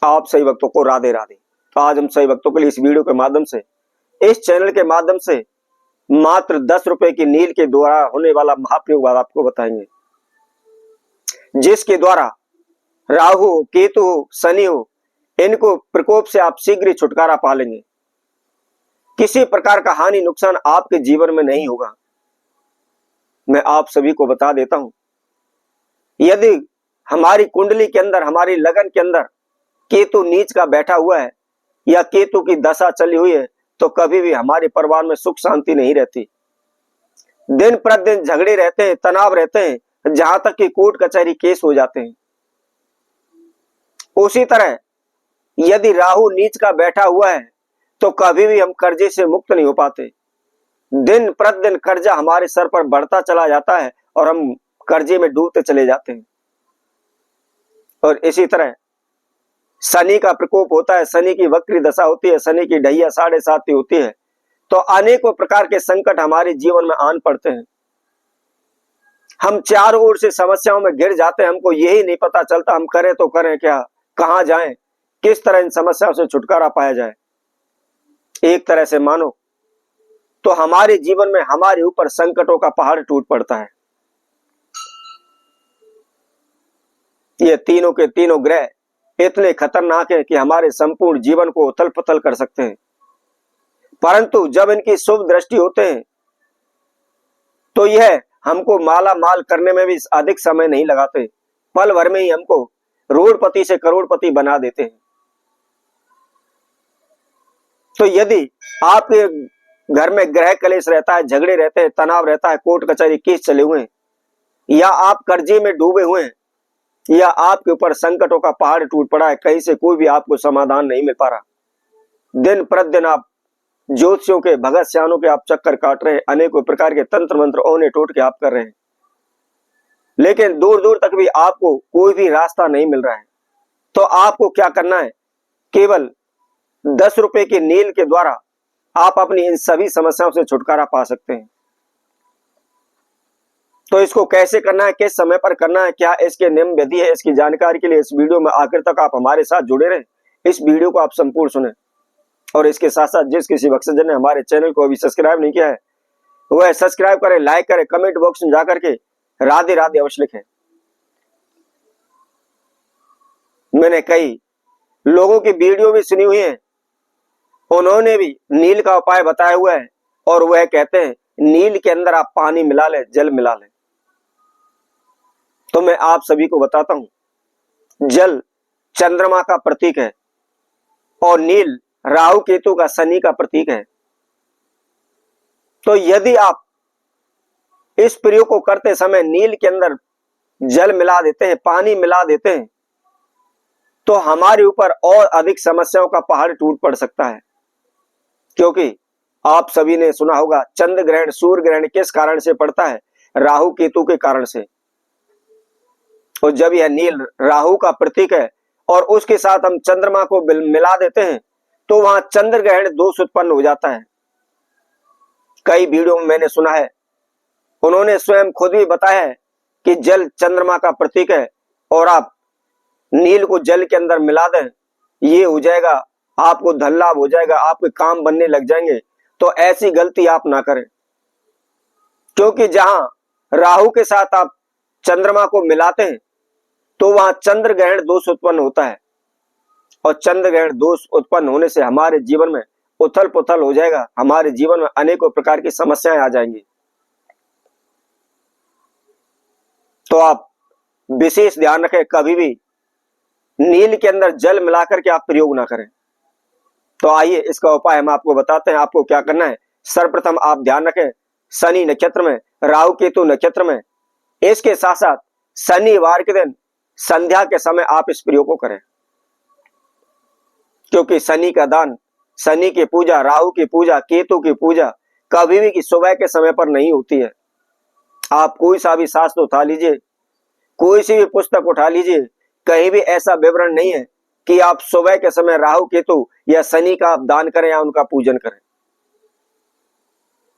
आप सही भक्तों को राधे राधे। तो आज हम सही भक्तों के लिए इस वीडियो के माध्यम से, इस चैनल के माध्यम से मात्र 10 रुपए की नील के द्वारा होने वाला महाप्रयोग आपको बताएंगे, जिसके द्वारा राहु, केतु, शनि हो, इनको प्रकोप से आप शीघ्र ही छुटकारा पा लेंगे। किसी प्रकार का हानि नुकसान आपके जीवन में नहीं होगा। मैं आप सभी को बता देता हूं, यदि हमारी कुंडली के अंदर, हमारी लगन के अंदर केतु नीच का बैठा हुआ है या केतु की दशा चली हुई है, तो कभी भी हमारे परिवार में सुख शांति नहीं रहती। दिन प्रतिदिन झगड़े रहते हैं, तनाव रहते हैं, जहां तक कि कोर्ट कचहरी केस हो जाते हैं। उसी तरह यदि राहु नीच का बैठा हुआ है तो कभी भी हम कर्जे से मुक्त नहीं हो पाते। दिन प्रतिदिन कर्जा हमारे सर पर बढ़ता चला जाता है और हम कर्जे में डूबते चले जाते हैं। और इसी तरह शनि का प्रकोप होता है, शनि की वक्री दशा होती है, शनि की ढैया 7.5 होती है, तो अनेकों प्रकार के संकट हमारे जीवन में आन पड़ते हैं। हम चारों ओर से समस्याओं में घिर जाते हैं, हमको यही नहीं पता चलता हम करें तो करें क्या, कहां जाएं, किस तरह इन समस्याओं से छुटकारा पाया जाए। एक तरह से मानो तो हमारे जीवन में हमारे ऊपर संकटों का पहाड़ टूट पड़ता है। ये तीनों के तीनों ग्रह इतने खतरनाक हैं कि हमारे संपूर्ण जीवन को उथल पुथल कर सकते हैं, परंतु जब इनकी शुभ दृष्टि होते हैं तो यह हमको माला माल करने में भी अधिक समय नहीं लगाते, पल भर में ही हमको रोडपति से करोड़पति बना देते हैं। तो यदि आपके घर में ग्रह कलेश रहता है, झगड़े रहते हैं, तनाव रहता है, कोर्ट कचहरी केस चले हुए हैं, या आप कर्जे में डूबे हुए हैं, या आपके ऊपर संकटों का पहाड़ टूट पड़ा है, कहीं से कोई भी आपको समाधान नहीं मिल पा रहा, दिन प्रतिदिन आप ज्योतिषियों के, भगत सियानों के आप चक्कर काट रहे हैं, अनेकों प्रकार के तंत्र मंत्र ओने टोट के आप कर रहे हैं, लेकिन दूर दूर तक भी आपको कोई भी रास्ता नहीं मिल रहा है, तो आपको क्या करना है, केवल 10 रुपए की नील के द्वारा आप अपनी इन सभी समस्याओं से छुटकारा पा सकते हैं। तो इसको कैसे करना है, किस समय पर करना है, क्या इसके नियम विधि है, इसकी जानकारी के लिए इस वीडियो में आखिर तक आप हमारे साथ जुड़े रहें। इस वीडियो को आप संपूर्ण सुने और इसके साथ साथ जिस किसी भक्तजन ने हमारे चैनल को अभी सब्सक्राइब नहीं किया है वह सब्सक्राइब करें, लाइक करें, कमेंट बॉक्स में जाकर के राधे राधे अवश्य लिखें। मैंने कई लोगों की वीडियो भी सुनी हुई है, उन्होंने भी नील का उपाय बताया हुआ है और वह कहते हैं नील के अंदर आप पानी मिला लें, जल मिला लें। तो मैं आप सभी को बताता हूं, जल चंद्रमा का प्रतीक है और नील राहु केतु का, शनि का प्रतीक है। तो यदि आप इस प्रयोग को करते समय नील के अंदर जल मिला देते हैं, पानी मिला देते हैं, तो हमारे ऊपर और अधिक समस्याओं का पहाड़ टूट पड़ सकता है। क्योंकि आप सभी ने सुना होगा चंद्र ग्रहण, सूर्य ग्रहण किस कारण से पड़ता है, राहु केतु के कारण से। और जब यह नील राहु का प्रतीक है और उसके साथ हम चंद्रमा को मिला देते हैं तो वहां चंद्र ग्रहण दोष उत्पन्न हो जाता है। कई वीडियो में मैंने सुना है, उन्होंने स्वयं खुद भी बताया है कि जल चंद्रमा का प्रतीक है और आप नील को जल के अंदर मिला दें, ये हो जाएगा, आपको धन लाभ हो जाएगा, आपके काम बनने लग जाएंगे। तो ऐसी गलती आप ना करें, क्योंकि जहां राहु के साथ आप चंद्रमा को मिलाते हैं तो वहां चंद्र ग्रहण दोष उत्पन्न होता है और चंद्र ग्रहण दोष उत्पन्न होने से हमारे जीवन में उथल पुथल हो जाएगा, हमारे जीवन में अनेकों प्रकार की समस्याएं आ जाएंगी। तो आप विशेष ध्यान रखें, कभी भी नील के अंदर जल मिलाकर के आप प्रयोग ना करें। तो आइए इसका उपाय हम आपको बताते हैं। आपको क्या करना है, सर्वप्रथम आप ध्यान रखें शनि नक्षत्र में, राहु केतु नक्षत्र में, इसके साथ साथ शनिवार के दिन संध्या के समय आप इस प्रयोग को करें, क्योंकि शनि का दान, शनि की पूजा, राहु की पूजा, केतु की पूजा कभी भी सुबह के समय पर नहीं होती है। आप कोई सा भी शास्त्र उठा लीजिए, कोई सी भी पुस्तक उठा लीजिए, कहीं भी ऐसा विवरण नहीं है कि आप सुबह के समय राहु केतु या शनि का आप दान करें या उनका पूजन करें।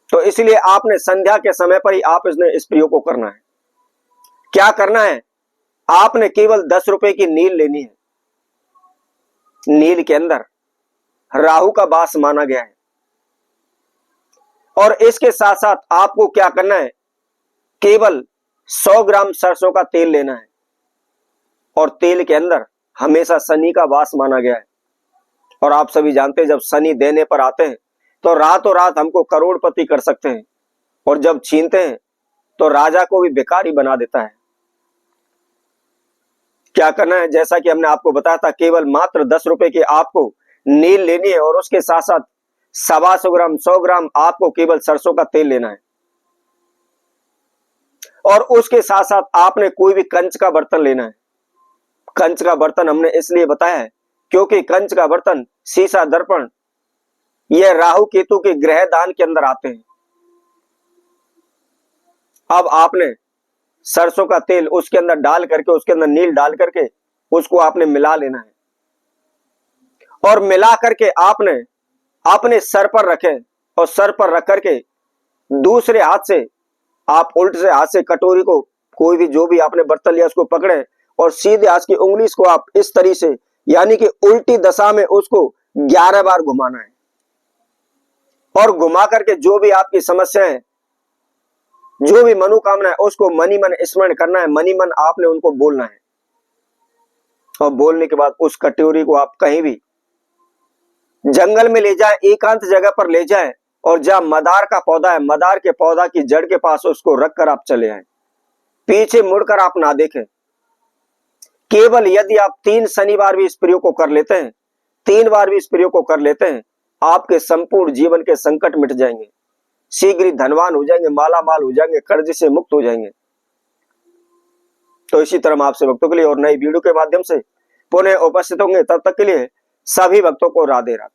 तो इसलिए आपने संध्या के समय पर ही आप इस प्रयोग को करना है। क्या करना है, आपने केवल 10 रुपए की नील लेनी है नील के अंदर राहु का वास माना गया है। और इसके साथ साथ आपको क्या करना है, केवल 100 ग्राम सरसों का तेल लेना है। और तेल के अंदर हमेशा शनि का वास माना गया है। और आप सभी जानते हैं, जब शनि देने पर आते हैं तो रातों रात हमको करोड़पति कर सकते हैं, और जब छीनते हैं तो राजा को भी भिखारी बना देता है। क्या करना है, जैसा कि हमने आपको बताया था, केवल मात्र 10 रुपए की आपको नील लेनी है, और उसके साथ साथ 125 ग्राम 100 ग्राम आपको केवल सरसों का तेल लेना है। और उसके साथ साथ आपने कोई भी कंच का बर्तन लेना है। कंच का बर्तन हमने इसलिए बताया है क्योंकि कंच का बर्तन, शीशा, दर्पण, यह राहु केतु के ग्रह दान के अंदर आते हैं। अब आपने सरसों का तेल उसके अंदर डाल करके, उसके अंदर नील डाल करके उसको आपने मिला लेना है। और मिला करके आपने अपने सर पर रखे, और सर पर रख करके दूसरे हाथ से आप उल्टे से हाथ से कटोरी को, कोई भी जो भी आपने बर्तन लिया उसको पकड़े, और सीधे हाथ की उंगली को आप इस तरीके से, यानी कि उल्टी दशा में उसको 11 बार घुमाना है। और घुमा करके जो भी आपकी समस्या है, जो भी मनोकामना है, उसको मनी मन स्मरण करना है। मनी मन आपने उनको बोलना है। और बोलने के बाद उस कटोरी को आप कहीं भी जंगल में ले जाए, एकांत जगह पर ले जाए, और जहां मदार का पौधा है, मदार के पौधा की जड़ के पास उसको रखकर आप चले आए। पीछे मुड़कर आप ना देखें। केवल यदि आप 3 शनिवार भी इस प्रयोग को कर लेते हैं, 3 बार भी इस प्रयोग को कर लेते हैं, आपके संपूर्ण जीवन के संकट मिट जाएंगे, शीघ्र ही धनवान हो जाएंगे, माला माल हो जाएंगे, कर्ज से मुक्त हो जाएंगे। तो इसी तरह हम आपसे भक्तों के लिए और नई वीडियो के माध्यम से पुनः उपस्थित होंगे। तब तक के लिए सभी भक्तों को राधे राधे।